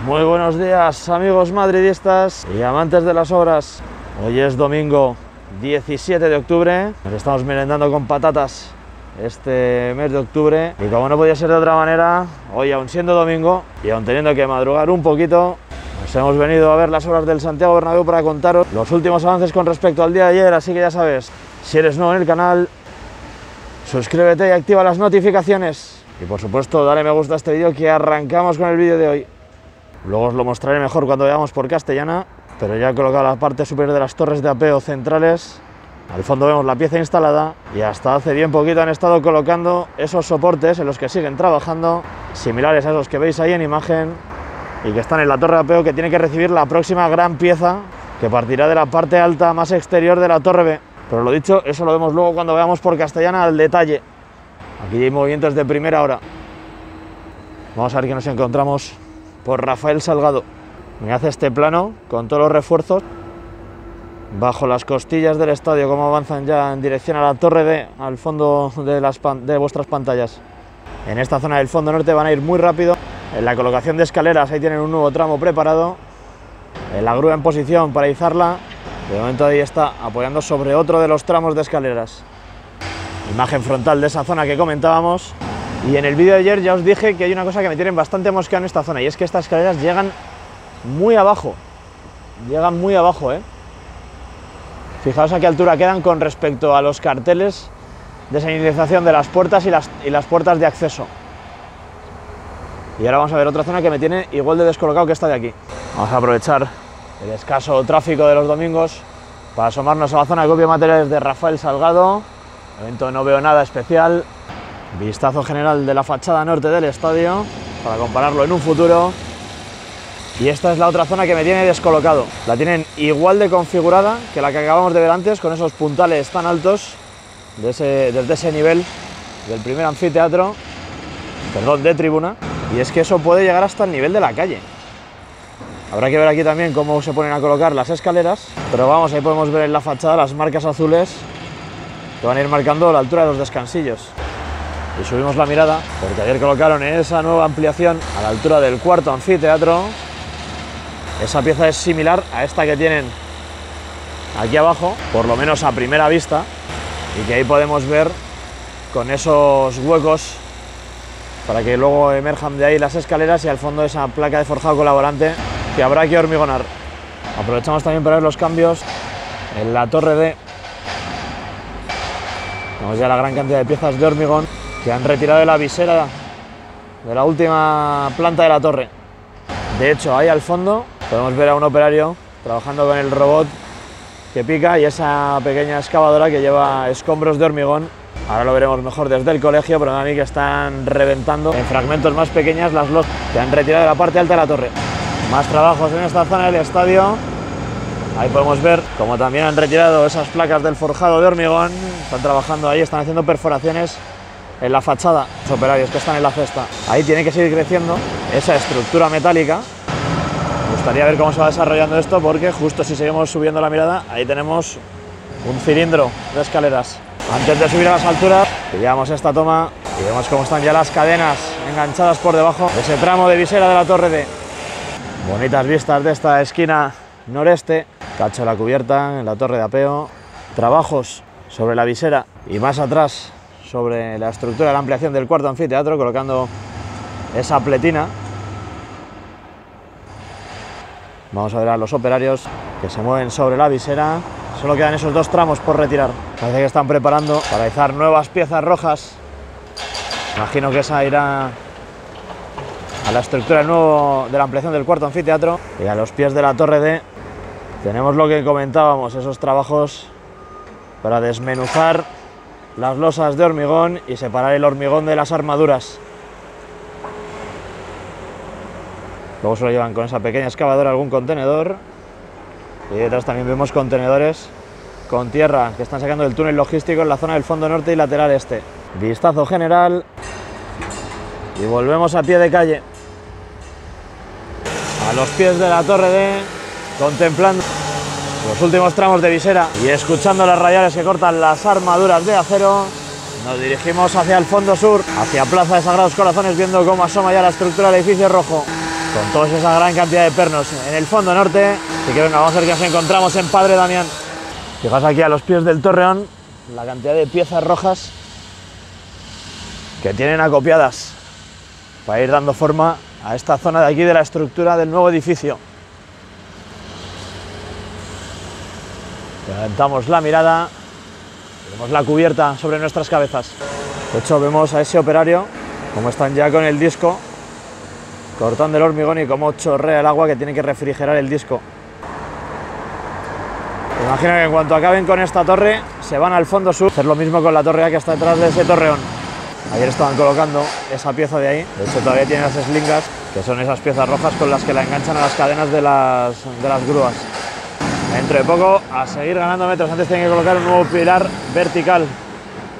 Muy buenos días, amigos madridistas y amantes de las obras. Hoy es domingo 17 de octubre, nos estamos merendando con patatas este mes de octubre y como no podía ser de otra manera, hoy aún siendo domingo y aún teniendo que madrugar un poquito, nos hemos venido a ver las obras del Santiago Bernabéu para contaros los últimos avances con respecto al día de ayer, así que ya sabes, si eres nuevo en el canal, suscríbete y activa las notificaciones y por supuesto dale me gusta a este vídeo que arrancamos con el vídeo de hoy. Luego os lo mostraré mejor cuando vayamos por Castellana, pero ya he colocado la parte superior de las torres de apeo centrales. Al fondo vemos la pieza instalada y hasta hace bien poquito han estado colocando esos soportes en los que siguen trabajando, similares a esos que veis ahí en imagen y que están en la torre de apeo que tiene que recibir la próxima gran pieza que partirá de la parte alta más exterior de la torre B. Pero lo dicho, eso lo vemos luego cuando veamos por Castellana al detalle. Aquí hay movimientos de primera hora. Vamos a ver qué nos encontramos por Rafael Salgado. Me hace este plano con todos los refuerzos bajo las costillas del estadio, como avanzan ya en dirección a la torre D, al fondo de vuestras pantallas. En esta zona del fondo norte van a ir muy rápido. En la colocación de escaleras, ahí tienen un nuevo tramo preparado. En la grúa en posición para izarla. De momento ahí está apoyando sobre otro de los tramos de escaleras. Imagen frontal de esa zona que comentábamos. Y en el vídeo de ayer ya os dije que hay una cosa que me tienen bastante mosqueado en esta zona, y es que estas escaleras llegan muy abajo. Llegan muy abajo, ¿eh? Fijaos a qué altura quedan con respecto a los carteles de señalización de las puertas y las puertas de acceso. Y ahora vamos a ver otra zona que me tiene igual de descolocado que esta de aquí. Vamos a aprovechar el escaso tráfico de los domingos para asomarnos a la zona de copia de materiales de Rafael Salgado. De momento no veo nada especial. Vistazo general de la fachada norte del estadio para compararlo en un futuro. Y esta es la otra zona que me tiene descolocado. La tienen igual de configurada que la que acabamos de ver antes, con esos puntales tan altos desde ese nivel del primer anfiteatro, perdón, de tribuna. Y es que eso puede llegar hasta el nivel de la calle. Habrá que ver aquí también cómo se ponen a colocar las escaleras, pero vamos, ahí podemos ver en la fachada las marcas azules que van a ir marcando la altura de los descansillos. Y subimos la mirada porque ayer colocaron esa nueva ampliación a la altura del cuarto anfiteatro. Esa pieza es similar a esta que tienen aquí abajo, por lo menos a primera vista, y que ahí podemos ver con esos huecos para que luego emerjan de ahí las escaleras y al fondo esa placa de forjado colaborante que habrá que hormigonar. Aprovechamos también para ver los cambios en la torre D. Tenemos ya la gran cantidad de piezas de hormigón que han retirado de la visera de la última planta de la torre. De hecho, ahí al fondo podemos ver a un operario trabajando con el robot que pica y esa pequeña excavadora que lleva escombros de hormigón. Ahora lo veremos mejor desde el colegio, pero a mí que están reventando en fragmentos más pequeñas las losas que han retirado de la parte alta de la torre. Más trabajos en esta zona del estadio. Ahí podemos ver cómo también han retirado esas placas del forjado de hormigón. Están trabajando ahí, están haciendo perforaciones en la fachada. Los operarios que están en la cesta. Ahí tiene que seguir creciendo esa estructura metálica. Me gustaría ver cómo se va desarrollando esto, porque justo si seguimos subiendo la mirada, ahí tenemos un cilindro de escaleras. Antes de subir a las alturas, pillamos esta toma y vemos cómo están ya las cadenas enganchadas por debajo de ese tramo de visera de la torre D. Bonitas vistas de esta esquina noreste. Cacho de la cubierta en la torre de apeo. Trabajos sobre la visera y más atrás sobre la estructura de la ampliación del cuarto anfiteatro, colocando esa pletina. Vamos a ver a los operarios que se mueven sobre la visera. Solo quedan esos dos tramos por retirar. Parece que están preparando para izar nuevas piezas rojas. Imagino que esa irá a la estructura de la ampliación del cuarto anfiteatro. Y a los pies de la torre D tenemos lo que comentábamos, esos trabajos para desmenuzar las losas de hormigón y separar el hormigón de las armaduras. Luego se lo llevan con esa pequeña excavadora algún contenedor. Y detrás también vemos contenedores con tierra que están sacando del túnel logístico en la zona del fondo norte y lateral este. Vistazo general y volvemos a pie de calle. A los pies de la torre D, contemplando los últimos tramos de visera y escuchando las radiales que cortan las armaduras de acero, nos dirigimos hacia el fondo sur, hacia Plaza de Sagrados Corazones, viendo cómo asoma ya la estructura del edificio rojo. con toda esa gran cantidad de pernos en el fondo norte. Así que venga, vamos a ver qué nos encontramos en Padre Damián. Fijaos aquí a los pies del torreón la cantidad de piezas rojas que tienen acopiadas para ir dando forma a esta zona de aquí de la estructura del nuevo edificio. Levantamos la mirada, vemos la cubierta sobre nuestras cabezas. De hecho, vemos a ese operario como están ya con el disco cortando el hormigón y cómo chorrea el agua que tiene que refrigerar el disco. Imagino que en cuanto acaben con esta torre se van al fondo sur, hacer lo mismo con la torre A que está detrás de ese torreón. Ayer estaban colocando esa pieza de ahí, de hecho todavía tiene las eslingas, que son esas piezas rojas con las que la enganchan a las cadenas de las grúas. Dentro de poco a seguir ganando metros, antes tienen que colocar un nuevo pilar vertical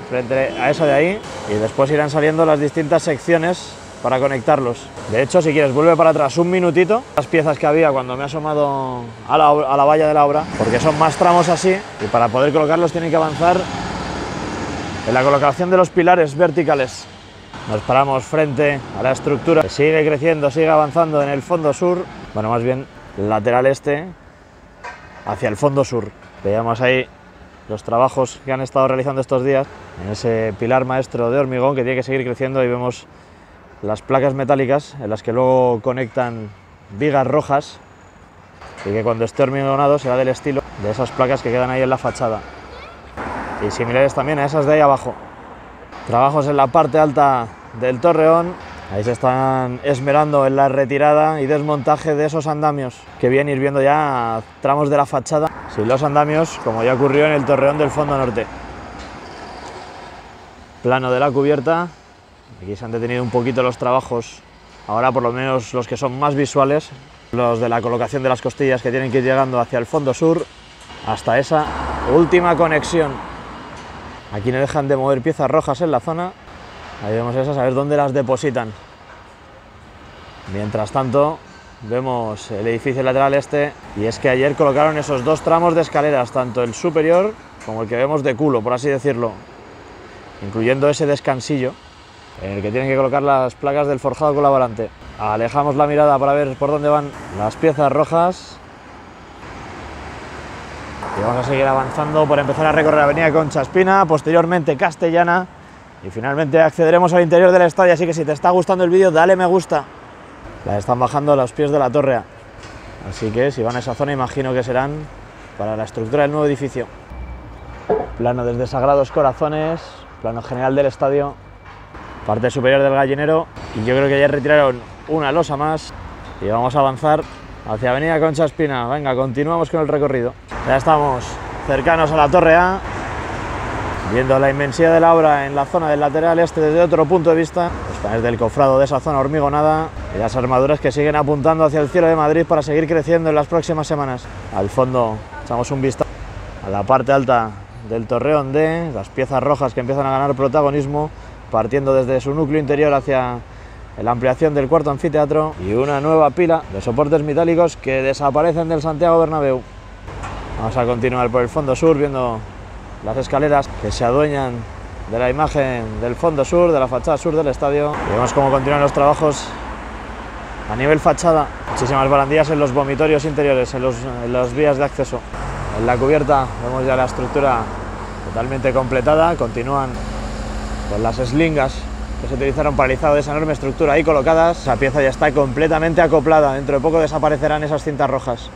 frente a eso de ahí y después irán saliendo las distintas secciones para conectarlos. De hecho, si quieres, vuelve para atrás un minutito, las piezas que había cuando me he asomado a la valla de la obra, porque son más tramos así y para poder colocarlos tienen que avanzar en la colocación de los pilares verticales. Nos paramos frente a la estructura que sigue creciendo, sigue avanzando en el fondo sur, bueno, más bien lateral este, hacia el fondo sur. Veíamos ahí los trabajos que han estado realizando estos días en ese pilar maestro de hormigón que tiene que seguir creciendo. Ahí vemos las placas metálicas en las que luego conectan vigas rojas y que cuando esté hormigonado será del estilo de esas placas que quedan ahí en la fachada y similares también a esas de ahí abajo. Trabajos en la parte alta del torreón, ahí se están esmerando en la retirada y desmontaje de esos andamios que vienen ir viendo ya tramos de la fachada sin los andamios, como ya ocurrió en el torreón del fondo norte. Plano de la cubierta. Aquí se han detenido un poquito los trabajos, ahora por lo menos los que son más visuales, los de la colocación de las costillas que tienen que ir llegando hacia el fondo sur, hasta esa última conexión. Aquí no dejan de mover piezas rojas en la zona, ahí vemos esas, a ver dónde las depositan. Mientras tanto, vemos el edificio lateral este, y es que ayer colocaron esos dos tramos de escaleras, tanto el superior como el que vemos de culo, por así decirlo, incluyendo ese descansillo, en el que tienen que colocar las placas del forjado colaborante. Alejamos la mirada para ver por dónde van las piezas rojas y vamos a seguir avanzando por empezar a recorrer la avenida Concha Espina, posteriormente Castellana y finalmente accederemos al interior del estadio, así que si te está gustando el vídeo dale me gusta. La están bajando a los pies de la torre A, así que si van a esa zona imagino que serán para la estructura del nuevo edificio. Plano desde Sagrados Corazones, plano general del estadio, parte superior del gallinero, y yo creo que ya retiraron una losa más y vamos a avanzar hacia avenida Concha Espina. Venga, continuamos con el recorrido. Ya estamos cercanos a la torre A, viendo la inmensidad de la obra en la zona del lateral este desde otro punto de vista, los paneles del cofrado de esa zona hormigonada y las armaduras que siguen apuntando hacia el cielo de Madrid para seguir creciendo en las próximas semanas. Al fondo echamos un vistazo a la parte alta del torreón D, las piezas rojas que empiezan a ganar protagonismo, partiendo desde su núcleo interior hacia la ampliación del cuarto anfiteatro y una nueva pila de soportes metálicos que desaparecen del Santiago Bernabéu. Vamos a continuar por el fondo sur viendo las escaleras que se adueñan de la imagen del fondo sur, de la fachada sur del estadio, y vemos cómo continúan los trabajos a nivel fachada. Muchísimas barandillas en los vomitorios interiores, en las vías de acceso. En la cubierta vemos ya la estructura totalmente completada, continúan con las eslingas que se utilizaron para el izado de esa enorme estructura ahí colocadas. Esa pieza ya está completamente acoplada, dentro de poco desaparecerán esas cintas rojas.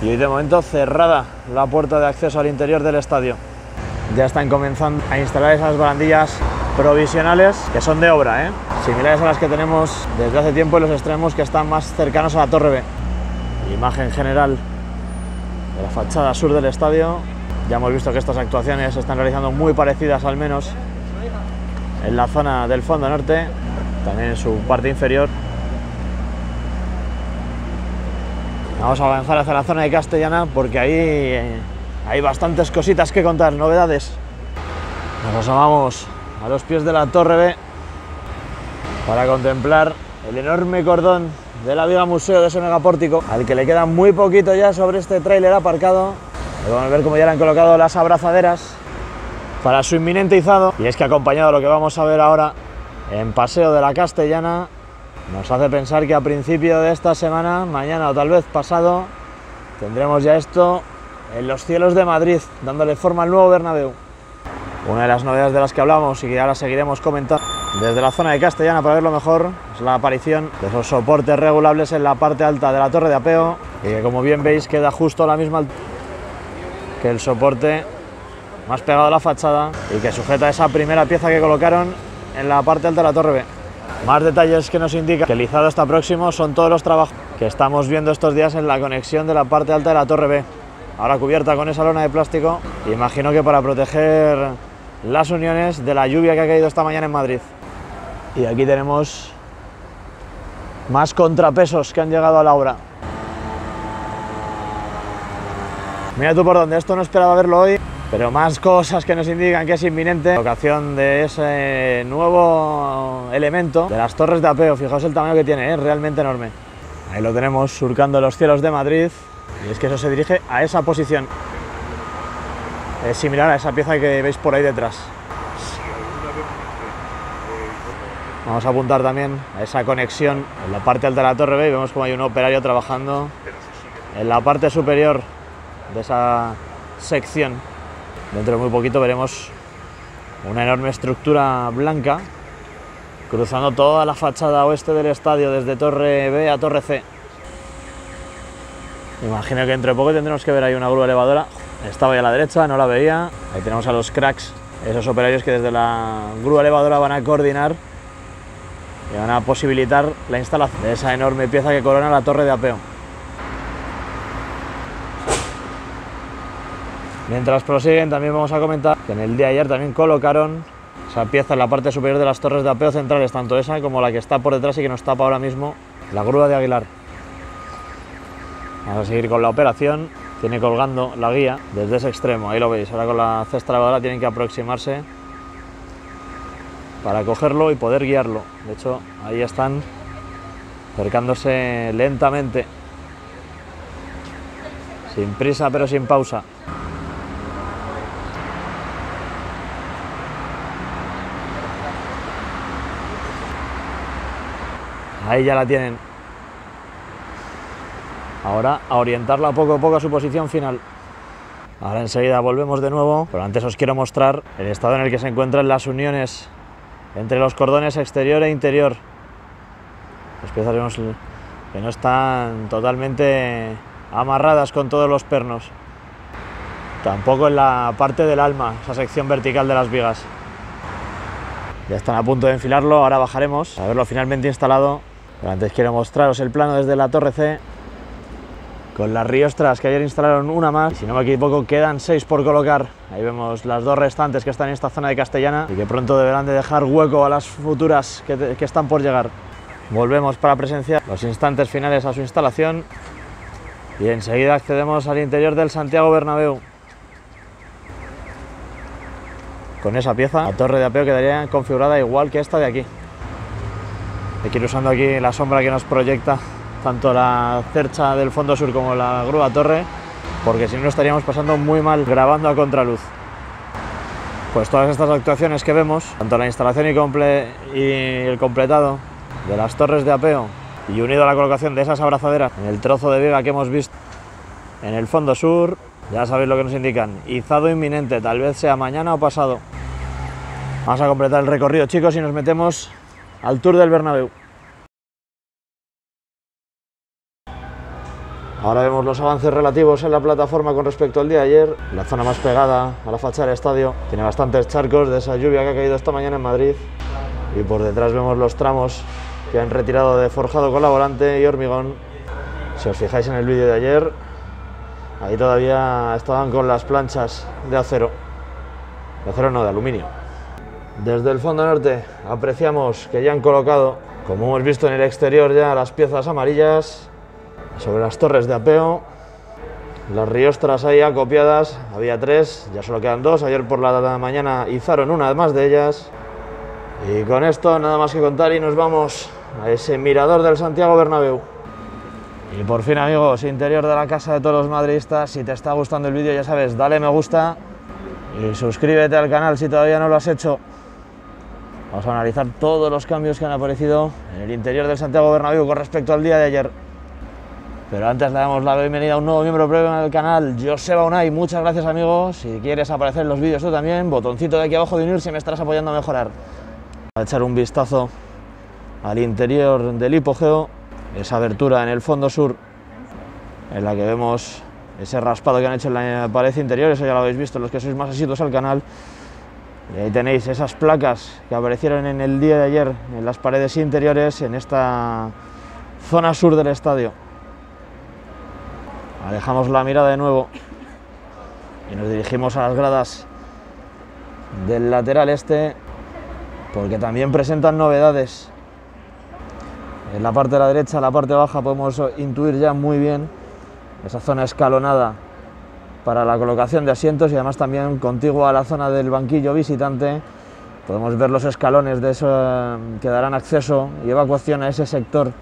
Y hoy de momento cerrada la puerta de acceso al interior del estadio. Ya están comenzando a instalar esas barandillas provisionales que son de obra, similares a las que tenemos desde hace tiempo en los extremos que están más cercanos a la torre B. Imagen general de la fachada sur del estadio. Ya hemos visto que estas actuaciones se están realizando muy parecidas, al menos en la zona del fondo norte, también en su parte inferior. Vamos a avanzar hacia la zona de Castellana porque ahí hay bastantes cositas que contar, novedades. Nos asomamos a los pies de la torre B para contemplar el enorme cordón de la viga museo de ese megapórtico, al que le queda muy poquito ya sobre este tráiler aparcado. Vamos a ver cómo ya le han colocado las abrazaderas para su inminente izado. Y es que acompañado de lo que vamos a ver ahora en Paseo de la Castellana, nos hace pensar que a principio de esta semana, mañana o tal vez pasado, tendremos ya esto en los cielos de Madrid, dándole forma al nuevo Bernabéu. Una de las novedades de las que hablamos y que ahora seguiremos comentando desde la zona de Castellana para verlo mejor es la aparición de esos soportes regulables en la parte alta de la torre de apeo y que, como bien veis, queda justo a la misma altura que el soporte más pegado a la fachada y que sujeta esa primera pieza que colocaron en la parte alta de la torre B. Más detalles que nos indican que el izado está próximo son todos los trabajos que estamos viendo estos días en la conexión de la parte alta de la torre B, ahora cubierta con esa lona de plástico, imagino que para proteger las uniones de la lluvia que ha caído esta mañana en Madrid. Y aquí tenemos más contrapesos que han llegado a la obra. Mira tú por dónde, esto no esperaba verlo hoy, pero más cosas que nos indican que es inminente la colocación de ese nuevo elemento de las torres de apeo. Fijaos el tamaño que tiene, es realmente enorme. Ahí lo tenemos surcando los cielos de Madrid y es que eso se dirige a esa posición. Es similar a esa pieza que veis por ahí detrás. Vamos a apuntar también a esa conexión en la parte alta de la torre B y vemos como hay un operario trabajando en la parte superior de esa sección. Dentro de muy poquito veremos una enorme estructura blanca cruzando toda la fachada oeste del estadio desde torre B a torre C. Imagino que dentro de poco tendremos que ver ahí una grúa elevadora. Estaba ahí a la derecha, no la veía. Ahí tenemos a los cracks, esos operarios que desde la grúa elevadora van a coordinar y van a posibilitar la instalación de esa enorme pieza que corona la torre de apeo. Mientras prosiguen, también vamos a comentar que en el día de ayer también colocaron esa pieza en la parte superior de las torres de apeo centrales, tanto esa como la que está por detrás y que nos tapa ahora mismo la grúa de Aguilar. Vamos a seguir con la operación. Tiene colgando la guía desde ese extremo, ahí lo veis. Ahora con la cesta elevadora tienen que aproximarse para cogerlo y poder guiarlo. De hecho, ahí están acercándose lentamente, sin prisa pero sin pausa. Ahí ya la tienen. Ahora a orientarla poco a poco a su posición final. Ahora enseguida volvemos de nuevo, pero antes os quiero mostrar el estado en el que se encuentran las uniones entre los cordones exterior e interior. Las piezas vemos que no están totalmente amarradas con todos los pernos. Tampoco en la parte del alma, esa sección vertical de las vigas. Ya están a punto de enfilarlo, ahora bajaremos a verlo finalmente instalado. Pero antes quiero mostraros el plano desde la torre C, con las riostras que ayer instalaron una más, y si no me equivoco quedan 6 por colocar. Ahí vemos las 2 restantes que están en esta zona de Castellana y que pronto deberán de dejar hueco a las futuras que están por llegar. Volvemos para presenciar los instantes finales a su instalación y enseguida accedemos al interior del Santiago Bernabéu. Con esa pieza, la torre de apeo quedaría configurada igual que esta de aquí. Hay que ir usando aquí la sombra que nos proyecta tanto la cercha del fondo sur como la grúa torre, porque si no estaríamos pasando muy mal grabando a contraluz. Pues todas estas actuaciones que vemos, tanto la instalación y el completado de las torres de apeo y unido a la colocación de esas abrazaderas en el trozo de viga que hemos visto en el fondo sur, ya sabéis lo que nos indican: izado inminente, tal vez sea mañana o pasado. Vamos a completar el recorrido, chicos, y nos metemos al tour del Bernabéu. Ahora vemos los avances relativos en la plataforma con respecto al día de ayer. La zona más pegada a la fachada del estadio tiene bastantes charcos de esa lluvia que ha caído esta mañana en Madrid. Y por detrás vemos los tramos que han retirado de forjado colaborante y hormigón. Si os fijáis en el vídeo de ayer, ahí todavía estaban con las planchas de acero. De acero no, de aluminio. Desde el fondo norte apreciamos que ya han colocado, como hemos visto en el exterior, ya las piezas amarillas sobre las torres de apeo. Las riostras ahí acopiadas, había 3, ya solo quedan 2. Ayer por la mañana izaron una más de ellas. Y con esto nada más que contar y nos vamos a ese mirador del Santiago Bernabéu. Y por fin, amigos, interior de la casa de todos los madridistas. Si te está gustando el vídeo, ya sabes, dale me gusta y suscríbete al canal si todavía no lo has hecho. Vamos a analizar todos los cambios que han aparecido en el interior del Santiago Bernabéu con respecto al día de ayer. Pero antes le damos la bienvenida a un nuevo miembro premium del canal, Joseba Unai. Muchas gracias, amigos. Si quieres aparecer en los vídeos tú también, botoncito de aquí abajo de unirse, me estarás apoyando a mejorar. A echar un vistazo al interior del hipogeo, esa abertura en el fondo sur en la que vemos ese raspado que han hecho en la pared interior. Eso ya lo habéis visto los que sois más asiduos al canal. Y ahí tenéis esas placas que aparecieron en el día de ayer en las paredes interiores en esta zona sur del estadio. Alejamos la mirada de nuevo y nos dirigimos a las gradas del lateral este, porque también presentan novedades. En la parte de la derecha, la parte baja, podemos intuir ya muy bien esa zona escalonada para la colocación de asientos y además también contigua a la zona del banquillo visitante. Podemos ver los escalones de eso que darán acceso y evacuación a ese sector.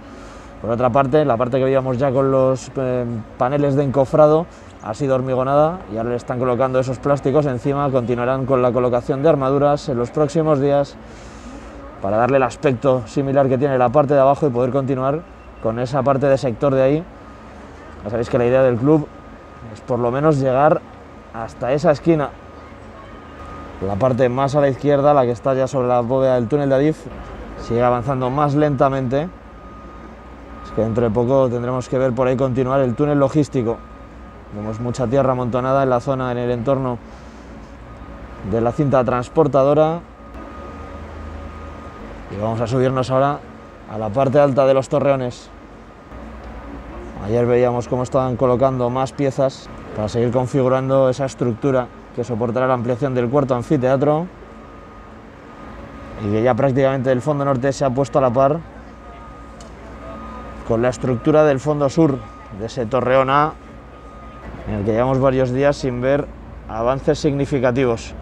Por otra parte, la parte que veíamos ya con los paneles de encofrado ha sido hormigonada y ahora le están colocando esos plásticos encima. Continuarán con la colocación de armaduras en los próximos días para darle el aspecto similar que tiene la parte de abajo y poder continuar con esa parte de sector de ahí. Ya sabéis que la idea del club es por lo menos llegar hasta esa esquina. La parte más a la izquierda, la que está ya sobre la bóveda del túnel de Adif, sigue avanzando más lentamente. Es que dentro de poco tendremos que ver por ahí continuar el túnel logístico. Vemos mucha tierra amontonada en la zona, en el entorno de la cinta transportadora. Y vamos a subirnos ahora a la parte alta de los torreones. Ayer veíamos cómo estaban colocando más piezas para seguir configurando esa estructura que soportará la ampliación del cuarto anfiteatro y que ya prácticamente el fondo norte se ha puesto a la par con la estructura del fondo sur, de ese torreón A, en el que llevamos varios días sin ver avances significativos.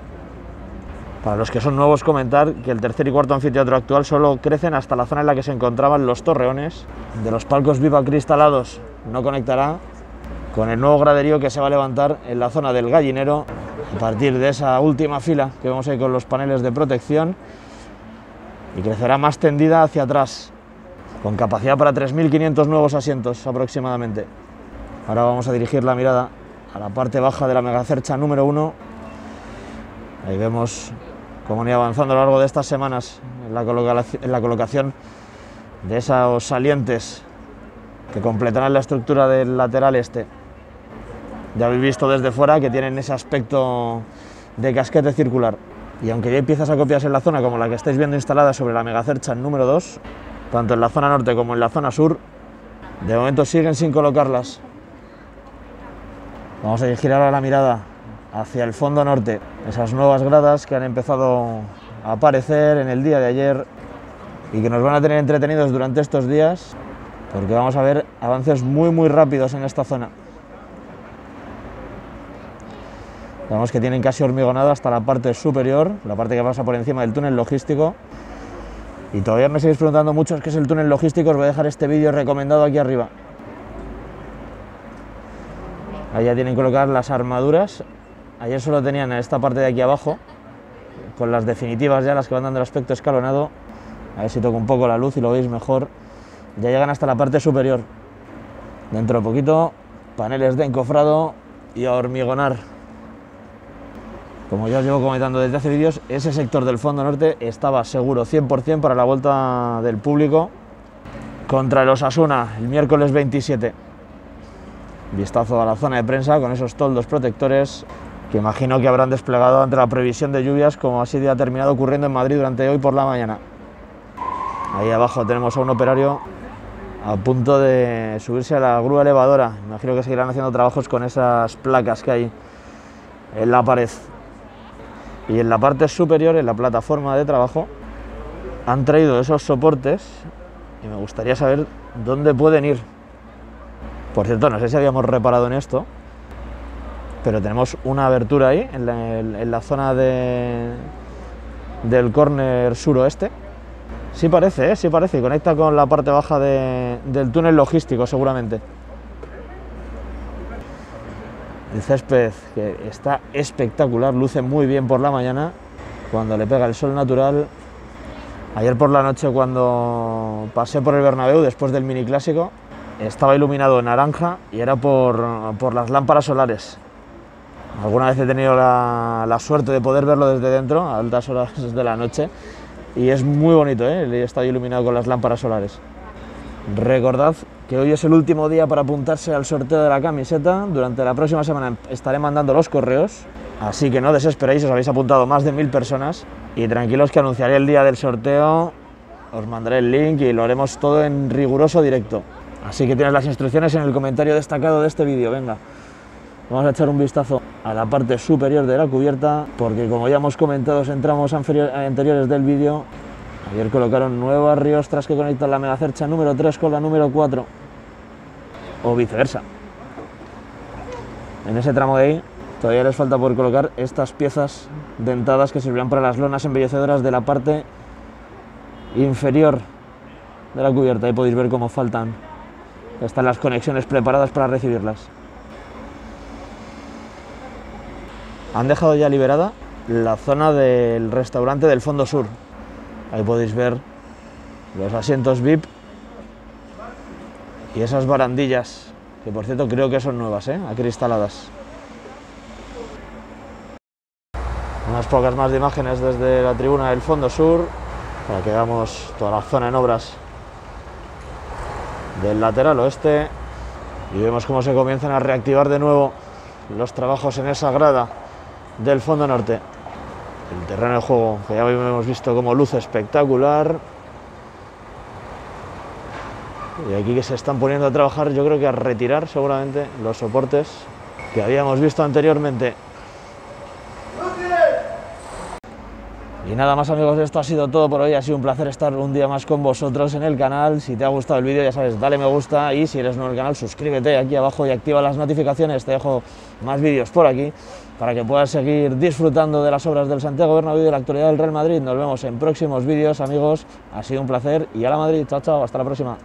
Para los que son nuevos, comentar que el tercer y cuarto anfiteatro actual solo crecen hasta la zona en la que se encontraban los torreones. De los palcos VIP acristalados no conectará con el nuevo graderío que se va a levantar en la zona del gallinero, a partir de esa última fila que vemos ahí con los paneles de protección, y crecerá más tendida hacia atrás, con capacidad para 3.500 nuevos asientos aproximadamente. Ahora vamos a dirigir la mirada a la parte baja de la megacercha número 1. Ahí vemos cómo han ido avanzando a lo largo de estas semanas en la colocación de esos salientes que completarán la estructura del lateral este. Ya habéis visto desde fuera que tienen ese aspecto de casquete circular. Y aunque ya hay piezas acopiadas en la zona como la que estáis viendo instalada sobre la megacercha número 2, tanto en la zona norte como en la zona sur, de momento siguen sin colocarlas. Vamos a dirigir ahora la mirada hacia el fondo norte, esas nuevas gradas que han empezado a aparecer en el día de ayer y que nos van a tener entretenidos durante estos días, porque vamos a ver avances muy rápidos en esta zona. Vemos que tienen casi hormigonado hasta la parte superior, la parte que pasa por encima del túnel logístico. Y todavía me seguís preguntando mucho qué es el túnel logístico. Os voy a dejar este vídeo recomendado aquí arriba. Ahí ya tienen que colocar las armaduras. Ayer solo tenían esta parte de aquí abajo, con las definitivas ya, las que van dando el aspecto escalonado. A ver si toco un poco la luz y lo veis mejor. Ya llegan hasta la parte superior. Dentro de poquito, paneles de encofrado y a hormigonar. Como ya os llevo comentando desde hace vídeos, ese sector del fondo norte estaba seguro 100% para la vuelta del público contra el Osasuna el miércoles 27. Vistazo a la zona de prensa con esos toldos protectores que imagino que habrán desplegado ante la previsión de lluvias, como así ha terminado ocurriendo en Madrid durante hoy por la mañana. Ahí abajo tenemos a un operario a punto de subirse a la grúa elevadora. Imagino que seguirán haciendo trabajos con esas placas que hay en la pared. Y en la parte superior, en la plataforma de trabajo, han traído esos soportes y me gustaría saber dónde pueden ir. Por cierto, no sé si habíamos reparado en esto, pero tenemos una abertura ahí, en la zona del córner suroeste. Sí parece, y conecta con la parte baja del túnel logístico seguramente. El césped, que está espectacular, luce muy bien por la mañana, cuando le pega el sol natural. Ayer por la noche, cuando pasé por el Bernabéu después del mini clásico, estaba iluminado en naranja y era por las lámparas solares. Alguna vez he tenido la suerte de poder verlo desde dentro, a altas horas de la noche, y es muy bonito, está iluminado con las lámparas solares. Recordad que hoy es el último día para apuntarse al sorteo de la camiseta. Durante la próxima semana estaré mandando los correos, así que no desesperéis, os habéis apuntado más de 1000 personas, y tranquilos que anunciaré el día del sorteo, os mandaré el link y lo haremos todo en riguroso directo. Así que tienes las instrucciones en el comentario destacado de este vídeo. Venga, vamos a echar un vistazo a la parte superior de la cubierta, porque como ya hemos comentado en tramos anteriores del vídeo, ayer colocaron nuevas riostras que conectan la megacercha número 3 con la número 4, o viceversa. En ese tramo de ahí todavía les falta por colocar estas piezas dentadas que servirán para las lonas embellecedoras de la parte inferior de la cubierta. Ahí podéis ver cómo faltan. Están las conexiones preparadas para recibirlas. Han dejado ya liberada la zona del restaurante del fondo sur. Ahí podéis ver los asientos VIP y esas barandillas, que por cierto creo que son nuevas, acristaladas. Unas pocas más de imágenes desde la tribuna del fondo sur, para que veamos toda la zona en obras del lateral oeste, y vemos cómo se comienzan a reactivar de nuevo los trabajos en esa grada del fondo norte. El terreno de juego, que ya hemos visto como luce espectacular, y aquí que se están poniendo a trabajar, yo creo que a retirar seguramente los soportes que habíamos visto anteriormente. Y nada más, amigos, esto ha sido todo por hoy. Ha sido un placer estar un día más con vosotros en el canal. Si te ha gustado el vídeo, ya sabes, dale me gusta, y si eres nuevo en el canal, suscríbete aquí abajo y activa las notificaciones. Te dejo más vídeos por aquí para que puedas seguir disfrutando de las obras del Santiago Bernabéu y de la actualidad del Real Madrid. Nos vemos en próximos vídeos, amigos. Ha sido un placer y a la Madrid. Chao, chao, hasta la próxima.